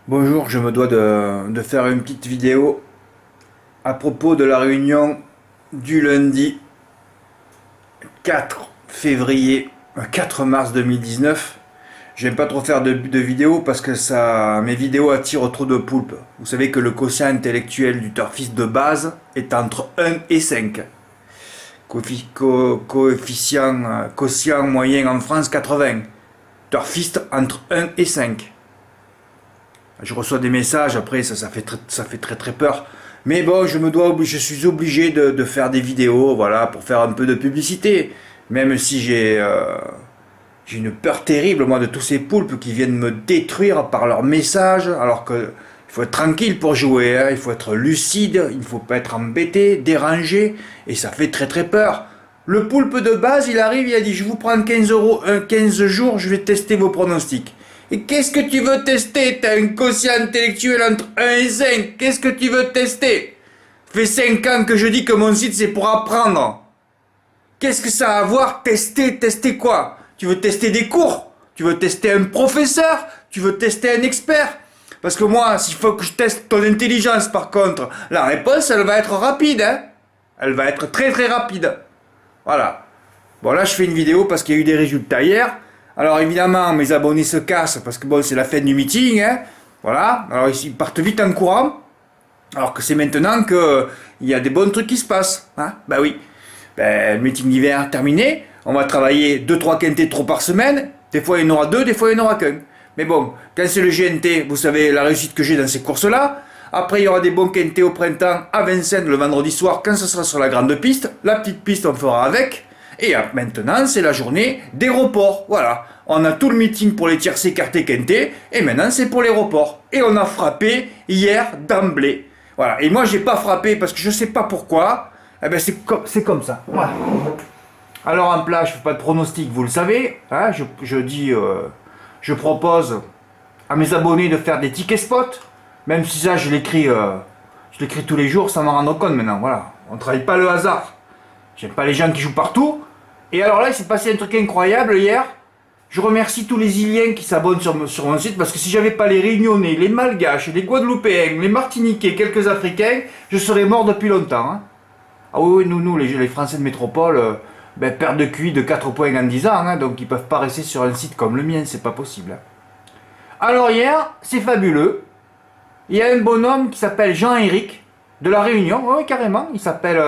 Bonjour, je me dois de faire une petite vidéo à propos de la réunion du lundi 4 février, 4 mars 2019. J'aime pas trop faire de vidéos parce que mes vidéos attirent trop de poulpes. Vous savez que le quotient intellectuel du turfiste de base est entre 1 et 5. Quotient moyen en France 80. Turfiste entre 1 et 5. Je reçois des messages, après ça fait très très peur. Mais bon, je suis obligé de faire des vidéos, voilà, pour faire un peu de publicité. Même si j'ai une peur terrible, moi, de tous ces poulpes qui viennent me détruire par leurs messages, alors que il faut être tranquille pour jouer, hein, il faut être lucide, il ne faut pas être embêté, dérangé, et ça fait très très peur. Le poulpe de base, il arrive, il a dit, je vous prends 15 euros, 15 jours, je vais tester vos pronostics. Et qu'est-ce que tu veux tester? T'as un quotient intellectuel entre 1 et 5. Qu'est-ce que tu veux tester? Ça fait 5 ans que je dis que mon site c'est pour apprendre. Qu'est-ce que ça a à voir? Tester quoi? Tu veux tester des cours? Tu veux tester un professeur? Tu veux tester un expert? Parce que moi, s'il faut que je teste ton intelligence par contre, la réponse elle va être rapide, hein? Elle va être très très rapide. Voilà. Bon là je fais une vidéo parce qu'il y a eu des résultats hier. Alors évidemment, mes abonnés se cassent parce que bon, c'est la fin du meeting, hein. Voilà. Alors ils partent vite en courant. Alors que c'est maintenant qu'il y a des bons trucs qui se passent, hein. Bah oui. Le meeting d'hiver est terminé. On va travailler 2-3 quintés trop par semaine. Des fois il y en aura 2, des fois il n'y en aura qu'un. Mais bon, quand c'est le GNT, vous savez la réussite que j'ai dans ces courses-là. Après il y aura des bons quintés au printemps à Vincennes le vendredi soir quand ce sera sur la grande piste. La petite piste on fera avec. Et maintenant, c'est la journée des reports. Voilà. On a tout le meeting pour les tierces écartés quintés. Et maintenant, c'est pour les reports. Et on a frappé hier d'emblée. Voilà. Et moi, j'ai pas frappé parce que je sais pas pourquoi. Eh ben, c'est comme ça. Voilà. Alors, en plat, je fais pas de pronostic, vous le savez. Hein, je propose à mes abonnés de faire des tickets spot. Même si ça, je l'écris tous les jours sans m'en rendre compte maintenant. Voilà. On travaille pas le hasard. J'aime pas les gens qui jouent partout. Et alors là, il s'est passé un truc incroyable hier. Je remercie tous les Iliens qui s'abonnent sur mon site parce que si j'avais pas les Réunionnais, les Malgaches, les Guadeloupéens, les Martiniquais, quelques Africains, je serais mort depuis longtemps. Hein. Ah oui, nous les Français de métropole, perdent de QI de 4 points en 10 ans, hein, donc ils peuvent pas rester sur un site comme le mien, c'est pas possible. Hein. Alors hier, c'est fabuleux. Il y a un bonhomme qui s'appelle Jean-Éric de la Réunion, oui carrément, il s'appelle...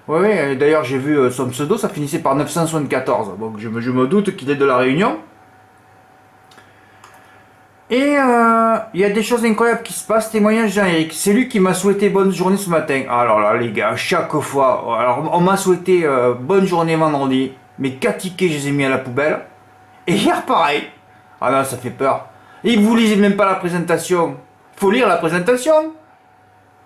Oui, d'ailleurs j'ai vu son pseudo, ça finissait par 974, donc je me doute qu'il est de la Réunion. Et il y a des choses incroyables qui se passent, témoignage Jean-Éric, c'est lui qui m'a souhaité bonne journée ce matin. Alors là les gars, chaque fois, alors on m'a souhaité bonne journée vendredi, mais 4 tickets je les ai mis à la poubelle. Et hier pareil, ah non ça fait peur, et vous lisez même pas la présentation, faut lire la présentation.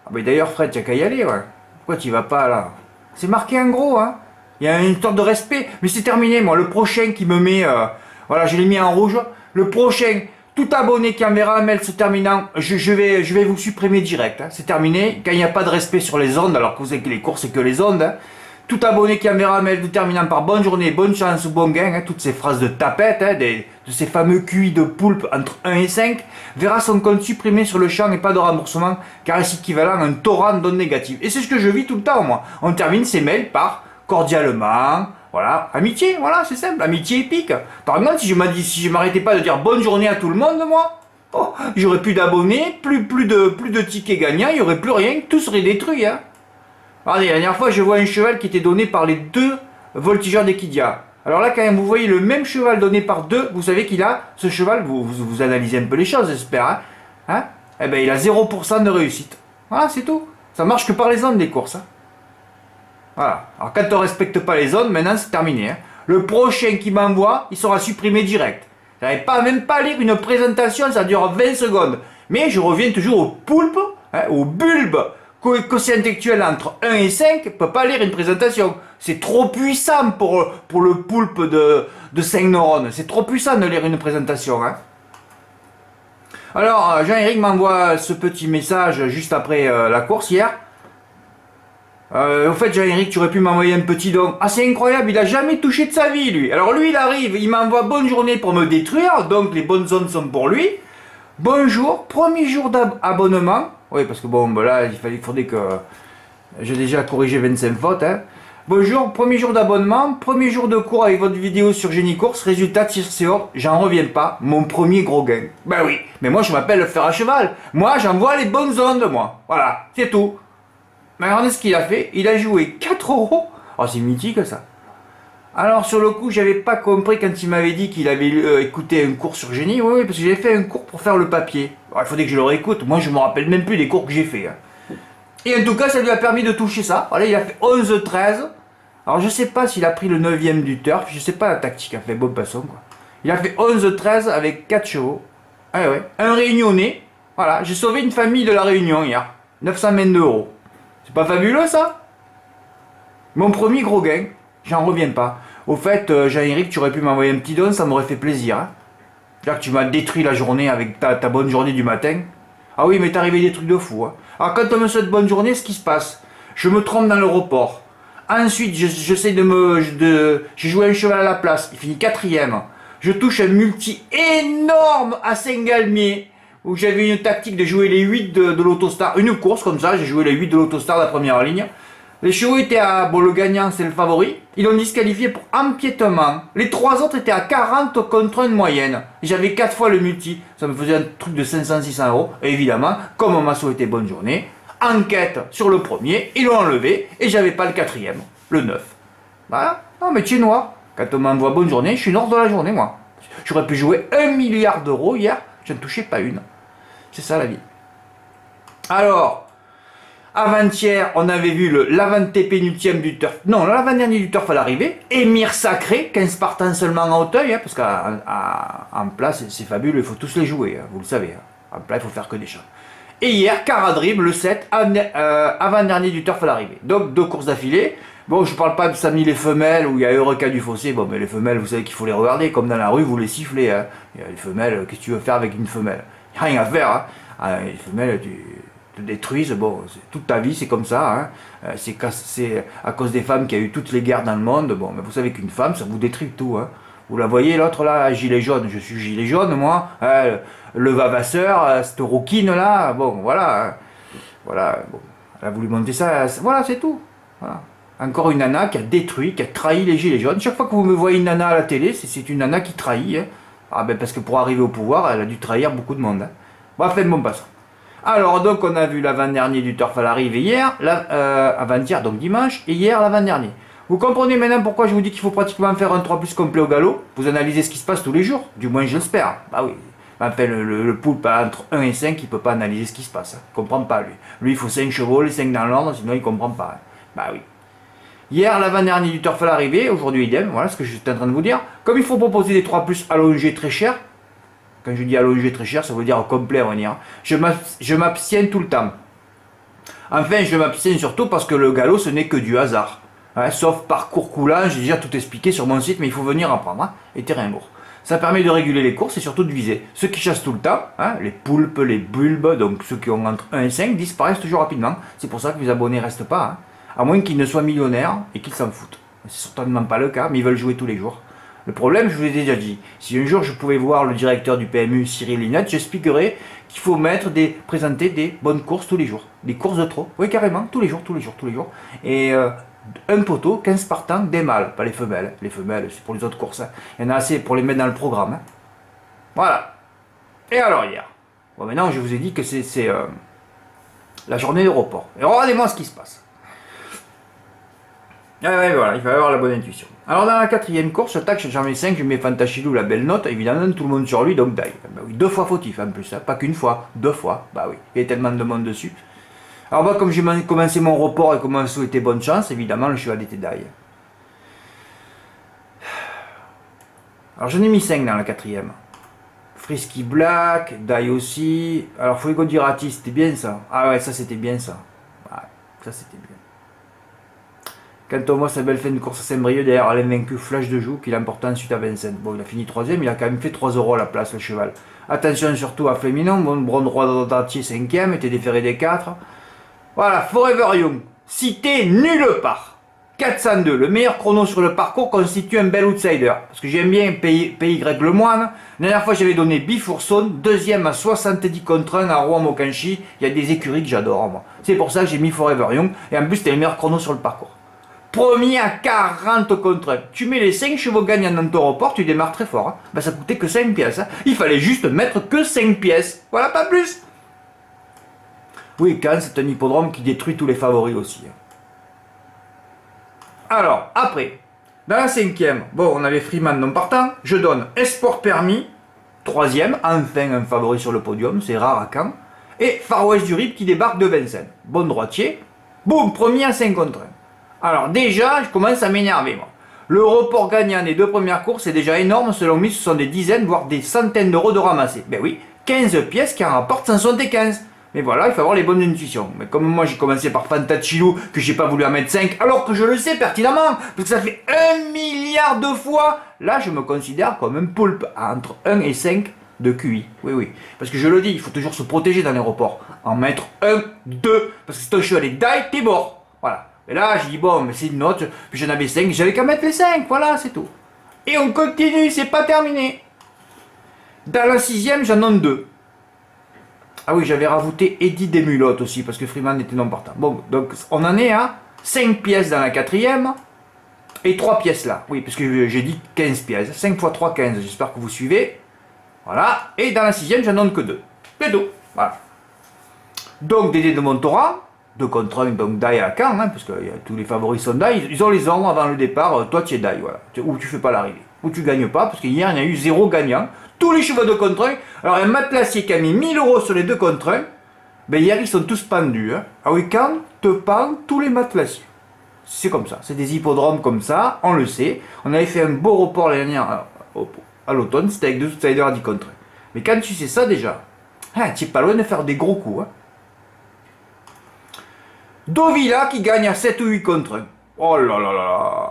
Ah mais d'ailleurs Fred, t'as qu'à y aller, ouais. Pourquoi tu vas pas là? C'est marqué en gros, hein. Il y a une sorte de respect. Mais c'est terminé, moi. Le prochain qui me met... voilà, je l'ai mis en rouge. Le prochain, tout abonné qui enverra un mail se terminant, je vais vous supprimer direct. Hein. C'est terminé. Quand il n'y a pas de respect sur les ondes, alors que vous savez que les courses, c'est que les ondes. Hein. Tout abonné qui enverra un mail terminant par bonne journée, bonne chance ou bon gain, hein, toutes ces phrases de tapette, hein, de ces fameux QI de poulpe entre 1 et 5, verra son compte supprimé sur le champ et pas de remboursement, car c'est équivalent à un torrent d'ondes négatives. Et c'est ce que je vis tout le temps, moi. On termine ces mails par cordialement, voilà, amitié, voilà, c'est simple, amitié épique. Par exemple, si je m'arrêtais pas de dire bonne journée à tout le monde, moi, oh, j'aurais plus d'abonnés, plus de tickets gagnants, il y aurait plus rien, tout serait détruit, hein. Regardez, la dernière fois, je vois un cheval qui était donné par les 2 voltigeurs d'Equidia. Alors là, quand vous voyez le même cheval donné par 2, vous savez qu'il a, ce cheval, vous analysez un peu les choses, j'espère, hein, eh ben, il a 0% de réussite. Voilà, c'est tout. Ça marche que par les zones, les courses. Hein. Voilà. Alors quand on ne respecte pas les zones, maintenant, c'est terminé. Hein. Le prochain qui m'envoie, il sera supprimé direct. Vous n'avez même pas à lire une présentation, ça dure 20 secondes. Mais je reviens toujours au poulpe, hein, au bulbe. Quotient intellectuel entre 1 et 5 ne peut pas lire une présentation. C'est trop puissant pour le poulpe de 5 neurones. C'est trop puissant de lire une présentation. Hein. Alors, Jean-Éric m'envoie ce petit message juste après la course hier. Au fait, Jean-Éric, tu aurais pu m'envoyer un petit don. Ah, c'est incroyable, il a jamais touché de sa vie, lui. Alors lui, il arrive, il m'envoie bonne journée pour me détruire, donc les bonnes zones sont pour lui. Bonjour, premier jour d'abonnement. Oui, parce que bon, ben là, il faudrait que j'ai déjà corrigé 25 fautes. Hein. Bonjour, premier jour d'abonnement, premier jour de cours avec votre vidéo sur Génie Course, résultat tir CO, j'en reviens pas, mon premier gros gain. Ben oui, mais moi je m'appelle le fer à cheval. Moi j'envoie les bonnes ondes, moi. Voilà, c'est tout. Mais regardez ce qu'il a fait, il a joué 4 euros. Oh, c'est mythique ça. Alors sur le coup, j'avais pas compris quand il m'avait dit qu'il avait écouté un cours sur Génie. Oui, parce que j'ai fait un cours pour faire le papier. Alors, il faudrait que je le réécoute. Moi, je me rappelle même plus des cours que j'ai fait. Hein. Et en tout cas, ça lui a permis de toucher ça. Voilà, il a fait 11-13. Alors je sais pas s'il a pris le 9ème du turf. Je sais pas la tactique. Il a fait bonne façon quoi. Il a fait 11-13 avec 4 chevaux. Ah ouais. Un réunionnais. Voilà, j'ai sauvé une famille de la Réunion hier. 922 euros. C'est pas fabuleux ça? Mon premier gros gain. J'en reviens pas. Au fait, Jean-Éric, tu aurais pu m'envoyer un petit don, ça m'aurait fait plaisir. Hein. Là que tu m'as détruit la journée avec ta bonne journée du matin. Ah oui, mais t'es arrivé des trucs de fou. Hein. Alors quand on me souhaite bonne journée, ce qui se passe, je me trompe dans l'aéroport. Ensuite, j'essaie j'ai joué un cheval à la place, il finit 4ème. Je touche un multi énorme à Saint-Galmier, où j'avais une tactique de jouer les 8 de l'Autostar. Une course comme ça, j'ai joué les 8 de l'Autostar de la première ligne. Les chevaux étaient à... Bon, le gagnant, c'est le favori. Ils l'ont disqualifié pour empiètement. Les 3 autres étaient à 40 contre une moyenne. J'avais 4 fois le multi. Ça me faisait un truc de 500-600 euros. Et évidemment, comme on m'a souhaité bonne journée, enquête sur le premier, ils l'ont enlevé. Et j'avais pas le 4ème, le 9. Voilà. Non, mais tu es noir. Quand on m'envoie bonne journée, je suis noir de la journée, moi. J'aurais pu jouer 1 milliard d'euros hier. Je ne touchais pas une. C'est ça la vie. Alors... Avant-hier, on avait vu l'avant-pénultième du turf. Non, l'avant-dernier du turf à l'arrivée. Émir Sacré, 15 partants seulement à Hauteuil, hein, parce qu'en place, c'est fabuleux, il faut tous les jouer, hein, vous le savez. Hein. En plat, il faut faire que des chats. Et hier, Caradrib, le 7, avant-dernier du turf à l'arrivée. Donc, 2 courses d'affilée. Bon, je parle pas de Samy les femelles, où il y a Eureka du Fossé. Bon, mais les femelles, vous savez qu'il faut les regarder, comme dans la rue, vous les sifflez. Hein. Les femelles, qu'est-ce que tu veux faire avec une femelle? Il n'y a rien à faire. Hein. Les femelles, te détruisent, bon, toute ta vie c'est comme ça, hein. C'est à cause des femmes qu'il y a eu toutes les guerres dans le monde, bon, mais vous savez qu'une femme ça vous détruit tout, hein. Vous la voyez l'autre là, gilet jaune, je suis gilet jaune moi, hein, le vavasseur, cette rouquine là, bon voilà, hein. Voilà, bon, elle a voulu monter ça, voilà c'est tout, voilà. Encore une nana qui a détruit, qui a trahi les gilets jaunes, chaque fois que vous me voyez une nana à la télé, c'est une nana qui trahit, hein. Ah ben parce que pour arriver au pouvoir, elle a dû trahir beaucoup de monde, hein. Bref, bon passant. Alors donc on a vu l'avant-dernier du turf à l'arrivée hier, avant-hier donc dimanche, et hier l'avant-dernier. Vous comprenez maintenant pourquoi je vous dis qu'il faut pratiquement faire un 3 plus complet au galop. Vous analysez ce qui se passe tous les jours, du moins je l'espère. Bah oui, enfin le poulpe entre 1 et 5, il peut pas analyser ce qui se passe, hein. Il comprend pas lui. Lui il faut 5 chevaux, les 5 dans l'ordre, sinon il comprend pas. Hein. Bah oui. Hier l'avant-dernier du turf à l'arrivée, aujourd'hui idem, voilà ce que je suis en train de vous dire. Comme il faut proposer des 3 plus allongés très chers, quand je dis allongé très cher, ça veut dire au complet, on va dire. Je m'abstiens tout le temps. Enfin, je m'abstiens surtout parce que le galop, ce n'est que du hasard. Hein, sauf parcours coulant, j'ai déjà tout expliqué sur mon site, mais il faut venir apprendre. Hein, et terrain lourd. Ça permet de réguler les courses et surtout de viser. Ceux qui chassent tout le temps, hein, les poulpes, les bulbes, donc ceux qui ont entre 1 et 5, disparaissent toujours rapidement. C'est pour ça que les abonnés ne restent pas. Hein, à moins qu'ils ne soient millionnaires et qu'ils s'en foutent. C'est certainement pas le cas, mais ils veulent jouer tous les jours. Le problème, je vous l'ai déjà dit, si un jour je pouvais voir le directeur du PMU, Cyril Linette, j'expliquerais qu'il faut présenter des bonnes courses tous les jours. Des courses de trot, oui carrément, tous les jours. Et un poteau, 15 partants, des mâles, pas les femelles. Les femelles, c'est pour les autres courses. Hein. Il y en a assez pour les mettre dans le programme. Hein. Voilà. Et alors hier, bon maintenant je vous ai dit que c'est la journée d'aéroport. Et regardez-moi ce qui se passe. Ah ouais, voilà, il va avoir la bonne intuition. Alors dans la 4ème course, tac, j'en mets 5, je mets Fantachilou, la belle note, évidemment tout le monde sur lui, donc daille. Bah oui, 2 fois fautif en plus, hein, pas qu'une fois, 2 fois, bah oui, il y a tellement de monde dessus. Alors moi, comme j'ai commencé mon report et comme on souhaitait bonne chance, évidemment le cheval était daille. Alors j'en ai mis 5 dans la 4ème. Frisky Black, daille aussi. Alors Fuego Dirati, c'était bien ça. Ah ouais, ça c'était bien ça. Ouais, ça c'était bien. Quand on voit sa belle fin de course à Saint-Brieuc, derrière l'invaincu Flash de Joux, qu'il emporte ensuite à Vincennes. Bon, il a fini 3ème, il a quand même fait 3 euros à la place, le cheval. Attention surtout à Féminin, bon droit d'entier 5ème, était déféré des 4. Voilà, Forever Young, cité nulle part. 402, le meilleur chrono sur le parcours constitue un bel outsider. Parce que j'aime bien PY Le Moine. La dernière fois, j'avais donné Bifourson, deuxième à 70 contre 1 à Rouen-Mokanchi. Il y a des écuries que j'adore, moi. C'est pour ça que j'ai mis Forever Young. Et en plus, c'était le meilleur chrono sur le parcours. Premier à 40 contre 1. Tu mets les 5 chevaux gagnants dans ton report, tu démarres très fort. Hein. Ben, ça coûtait que 5 pièces. Hein. Il fallait juste mettre que 5 pièces. Voilà, pas plus. Oui, Cannes, c'est un hippodrome qui détruit tous les favoris aussi. Hein. Alors, après, dans la 5e, bon, on avait Freeman non partant. Je donne Esport Permis, 3e, enfin un favori sur le podium, c'est rare à Caen. Et Far West du Rip qui débarque de Vincennes. Bon droitier. Boum, premier à 5 contre 1. Alors déjà, je commence à m'énerver, moi. Le report gagnant des 2 premières courses est déjà énorme. Selon moi, ce sont des dizaines, voire des centaines d'euros de ramassés. Ben oui, 15 pièces qui en rapportent 175. Mais voilà, il faut avoir les bonnes intuitions. Mais comme moi j'ai commencé par Fantachilou, que j'ai pas voulu en mettre 5, alors que je le sais pertinemment, parce que ça fait 1 milliard de fois, là je me considère comme un poulpe à entre 1 et 5 de QI. Oui, oui. Parce que je le dis, il faut toujours se protéger dans les reports. En mettre 1, 2, parce que si ton cheval est die, t'es mort. Voilà. Et là, j'ai dit, bon, mais c'est une note, puis j'en avais 5, j'avais qu'à mettre les 5, voilà, c'est tout. Et on continue, c'est pas terminé. Dans la 6e, j'en donne 2. Ah oui, j'avais rajouté Eddie Desmulottes aussi, parce que Freeman était non partant. Bon, donc on en est à 5 pièces dans la 4e, et 3 pièces là. Oui, parce que j'ai dit 15 pièces. 5 x 3, 15, j'espère que vous suivez. Voilà, et dans la 6e, j'en donne que 2. C'est tout, voilà. Donc Dédé de Montorat, 2 contre 1, donc die à Caen, hein, parce que tous les favoris sont die, ils ont les ordres avant le départ, toi tu es die, voilà. Ou tu fais pas l'arrivée, ou tu gagnes pas, parce qu'hier il y a eu 0 gagnant. Tous les chevaux de contre 1. Alors un matelassier qui a mis 1000 euros sur les 2 contre 1, ben hier ils sont tous pendus. Hein. À week-end, te pendent tous les matelassiers. C'est comme ça, c'est des hippodromes comme ça, on le sait. On avait fait un beau report l'année dernière à l'automne, c'était avec 2 outsiders à 10 contre 1. Mais quand tu sais ça déjà, tu n'es pas loin de faire des gros coups. Hein. Dovila qui gagne à 7 ou 8 contre 1. Oh là là là.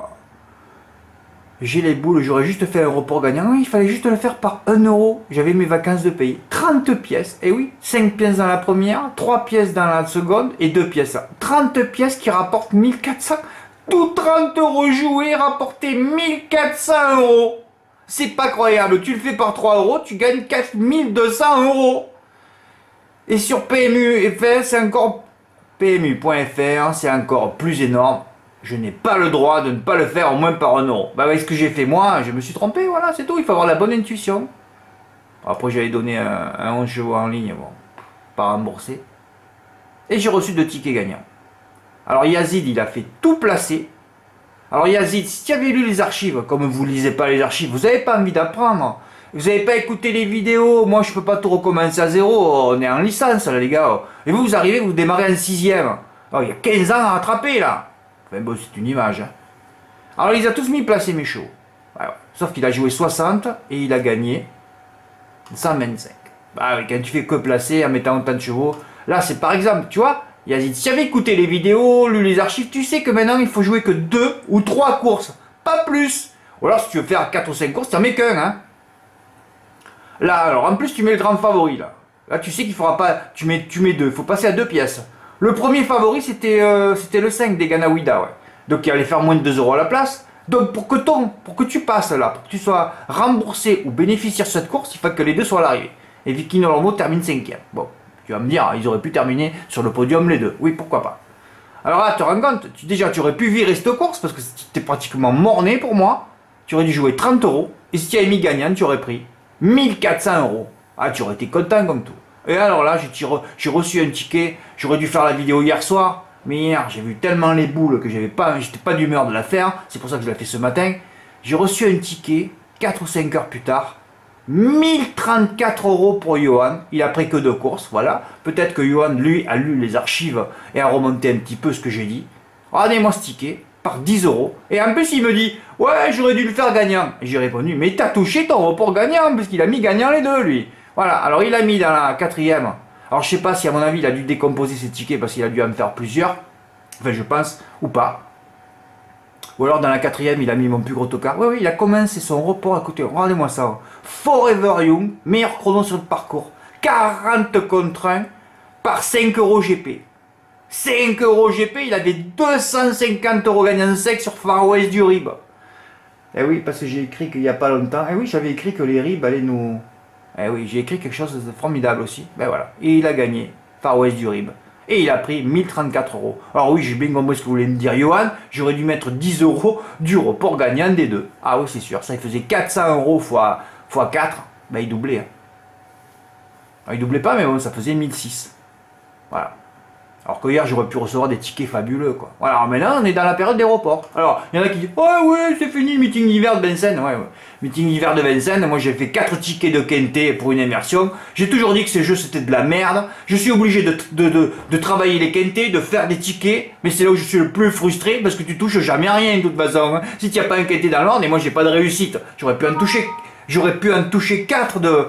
J'ai les boules, j'aurais juste fait un report gagnant. Oui, il fallait juste le faire par 1 euro. J'avais mes vacances de pays. 30 pièces. Et oui, 5 pièces dans la première, 3 pièces dans la seconde et 2 pièces là. 30 pièces qui rapportent 1400. Tout 30 euros joués rapportés 1400 euros. C'est pas croyable. Tu le fais par 3 euros, tu gagnes 4200 euros. Et sur PMU.fr, c'est encore PMU.fr, c'est encore plus énorme. Je n'ai pas le droit de ne pas le faire au moins par 1 euro. Bah avec ce que j'ai fait moi, je me suis trompé, voilà, c'est tout. Il faut avoir la bonne intuition. Après j'avais donné un 11 chevaux en ligne, bon, pas remboursé. Et j'ai reçu 2 tickets gagnants. Alors Yazid, il a fait tout placer. Alors Yazid, si tu avais lu les archives, comme vous ne lisez pas les archives, vous n'avez pas envie d'apprendre. Vous n'avez pas écouté les vidéos, moi je peux pas tout recommencer à zéro, on est en licence là les gars. Et vous arrivez, vous démarrez en 6e. Alors, il y a 15 ans à rattraper là. Enfin bon, c'est une image. Hein. Alors, il les a tous mis placés, mes chevaux. Ouais. Sauf qu'il a joué 60 et il a gagné 125. Bah oui, quand tu fais que placer en mettant autant de chevaux, là, c'est par exemple, tu vois, Yazid, si tu avais écouté les vidéos, lu les archives, tu sais que maintenant, il faut jouer que 2 ou 3 courses, pas plus. Ou alors, si tu veux faire 4 ou 5 courses, tu n'en mets qu'un. Hein. Là, alors, en plus, tu mets le grand favori, là. Là, tu sais qu'il ne faudra pas, tu mets 2, il faut passer à 2 pièces. Le premier favori, c'était le 5 des Ganawida, ouais. Donc il allait faire moins de 2 euros à la place. Donc pour que tu passes là, pour que tu sois remboursé ou bénéficiaire de cette course, il faut que les deux soient à l'arrivée. Et Vicky Nolomo termine 5e. Bon, tu vas me dire, ils auraient pu terminer sur le podium les deux. Oui, pourquoi pas. Alors là, tu te rends compte, déjà tu aurais pu virer cette course parce que c'était pratiquement mort-né pour moi. Tu aurais dû jouer 30 euros. Et si tu avais mis gagnant, tu aurais pris 1400 euros. Ah, tu aurais été content comme tout. Et alors là, j'ai reçu un ticket, j'aurais dû faire la vidéo hier soir, mais hier, j'ai vu tellement les boules que j'étais pas d'humeur de la faire, c'est pour ça que je l'ai fait ce matin. J'ai reçu un ticket, 4 ou 5 heures plus tard, 1034 euros pour Johan, il a pris que 2 courses, voilà. Peut-être que Johan, lui, a lu les archives et a remonté un petit peu ce que j'ai dit. Regardez-moi ce ticket, par 10 euros. Et en plus, il me dit, ouais, j'aurais dû le faire gagnant. Et j'ai répondu, mais t'as touché ton report gagnant, parce qu'il a mis gagnant les deux, lui. Voilà, alors il a mis dans la 4e. Alors je sais pas si à mon avis il a dû décomposer ses tickets parce qu'il a dû en faire plusieurs. Enfin je pense, ou pas. Ou alors dans la 4e il a mis mon plus gros tocard. Oui, oui, il a commencé son report. Écoutez, regardez-moi ça. Forever Young, meilleur chrono sur le parcours. 40 contre 1 par 5 euros GP. 5 euros GP, il avait 250 euros gagnants sec sur Far West du RIB. Eh oui, parce que j'ai écrit qu'il n'y a pas longtemps. Eh oui, j'avais écrit que les RIB allaient nous... Eh oui, j'ai écrit quelque chose de formidable aussi. Ben voilà. Et il a gagné Far West du RIB. Et il a pris 1034 euros. Alors oui, j'ai bien compris ce que vous voulez me dire, Johan. J'aurais dû mettre 10 euros du report gagnant des deux. Ah oui, c'est sûr. Ça, il faisait 400 euros fois 4. Ben, il doublait. Hein. Alors, il doublait pas, mais bon, ça faisait 1006. Voilà. Alors que hier, j'aurais pu recevoir des tickets fabuleux, quoi. Voilà, alors maintenant, on est dans la période des reports. Alors, il y en a qui disent, ouais, c'est fini le meeting d'hiver de Vincennes. Ouais. Meeting d'hiver de Vincennes, moi j'ai fait 4 tickets de quintet pour une immersion. J'ai toujours dit que ces jeux, c'était de la merde. Je suis obligé de travailler les quintets, de faire des tickets. Mais c'est là où je suis le plus frustré, parce que tu touches jamais rien, de toute façon. Hein. Si tu n'as pas un quintet dans l'ordre, et moi j'ai pas de réussite, j'aurais pu en toucher 4 de...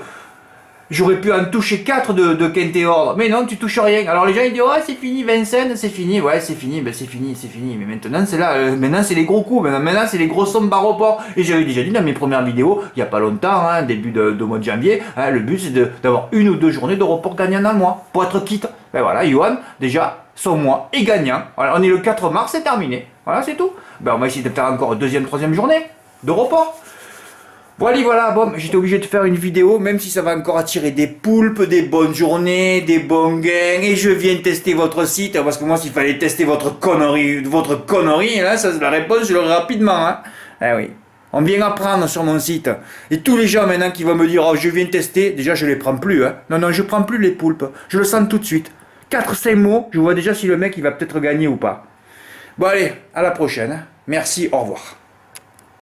J'aurais pu en toucher 4 de quintet ordre. Mais non, tu touches rien. Alors les gens ils disent, ouais, c'est fini, Vincennes, c'est fini. Ouais, c'est fini, ben c'est fini. Mais maintenant, c'est là. Maintenant, c'est les gros coups. Maintenant, c'est les gros sommes par report. Et j'avais déjà dit dans mes premières vidéos, il n'y a pas longtemps, hein, début de mois de janvier, hein, le but c'est d'avoir 1 ou 2 journées de report gagnant dans le mois. Pour être quitte. Ben voilà, Johan, déjà, son mois est gagnant. Voilà, on est le 4 mars, c'est terminé. Voilà, c'est tout. Ben on va essayer de faire encore une deuxième, troisième journée de report. Voilà, bon, j'étais obligé de faire une vidéo, même si ça va encore attirer des poulpes, des bonnes journées, des bons gains, et je viens tester votre site, parce que moi, s'il fallait tester votre connerie, là, ça, la réponse, je l'aurai rapidement, hein. Eh oui. On vient apprendre sur mon site. Et tous les gens maintenant qui vont me dire, oh, je viens tester, déjà, je les prends plus, hein. Non, je prends plus les poulpes. Je le sens tout de suite. 4-5 mots, je vois déjà si le mec, il va peut-être gagner ou pas. Bon, allez, à la prochaine. Merci, au revoir.